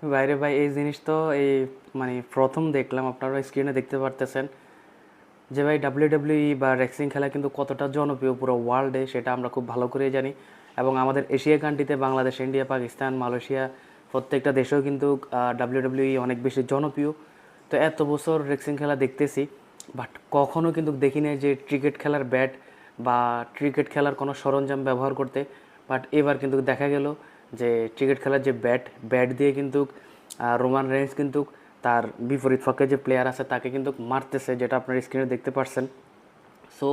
বাইরে ভাই এই জিনিস তো এই মানে প্রথম দেখলাম, আপনারা স্ক্রিনে দেখতে পারতেছেন যে ভাই ডাব্লিউডাব্লিউই বা রেসলিং খেলা কিন্তু কতটা জনপ্রিয় পুরো ওয়ার্ল্ডে, সেটা আমরা খুব ভালো করেই জানি। এবং আমাদের এশিয়া কান্ট্রিতে বাংলাদেশ, ইন্ডিয়া, পাকিস্তান, মালয়েশিয়া প্রত্যেকটা দেশেও কিন্তু ডাব্লিউডাব্লিউই অনেক বেশি জনপ্রিয়। তো এত বছর রেসলিং খেলা দেখতেছি, বাট কখনো কিন্তু দেখি নাই যে ক্রিকেট খেলার ব্যাট বা ক্রিকেট খেলার কোনো সরঞ্জাম ব্যবহার করতে। বাট এবার কিন্তু দেখা গেল যে ক্রিকেট খেলার যে ব্যাট, ব্যাট দিয়ে কিন্তু রোমান রেন্স কিন্তু তার বিপরীত পক্ষে যে প্লেয়ার আছে তাকে কিন্তু মারতেছে, যেটা আপনার স্ক্রিনে দেখতে পারছেন। সো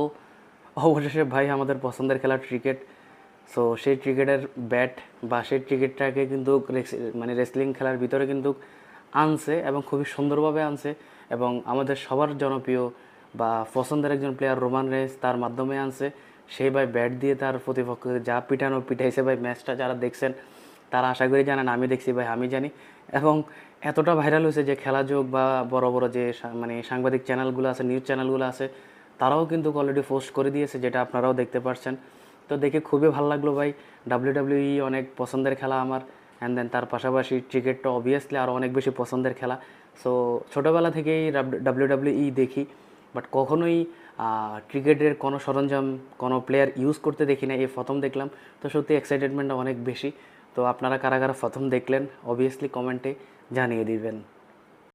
অবশেষে ভাই আমাদের পছন্দের খেলা ক্রিকেট, সো সেই ক্রিকেটের ব্যাট বা সেই ক্রিকেটটাকে কিন্তু মানে রেসলিং খেলার ভিতরে কিন্তু আনছে এবং খুবই সুন্দরভাবে আনছে। এবং আমাদের সবার জনপ্রিয় বা পছন্দের একজন প্লেয়ার রোমান রেন্স, তার মাধ্যমে আনছে। সেই ভাই ব্যাট দিয়ে তার প্রতিপক্ষকে যা পিটানো পিটাইছে ভাই, ম্যাচটা যারা দেখছেন তারা আশা করি জানেন, আমি দেখছি ভাই, আমি জানি। এবং এতটা ভাইরাল হয়েছে যে খেলা যোগ বা বড় বড় যে মানে সাংবাদিক চ্যানেলগুলো আছে, নিউজ চ্যানেলগুলো আছে, তারাও কিন্তু অলরেডি পোস্ট করে দিয়েছে, যেটা আপনারাও দেখতে পাচ্ছেন। তো দেখে খুবই ভালো লাগলো ভাই। ডাব্লিউডাব্লিউই অনেক পছন্দের খেলা আমার। অ্যান্ড দেন তার পাশাপাশি ক্রিকেটটা অবভিয়াসলি আরও অনেক বেশি পছন্দের খেলা। সো ছোটোবেলা থেকেই ডাব্লিউডাব্লিউই দেখি, বাট কখনোই ক্রিকেটের কোনো সরঞ্জাম কোনো প্লেয়ার ইউজ করতে দেখি না, এই প্রথম দেখলাম। তো সত্যি এক্সাইটেডমেন্টটা অনেক বেশি। তো আপনারা কারা কারা প্রথম দেখলেন অবভিয়াসলি কমেন্টে জানিয়ে দিবেন।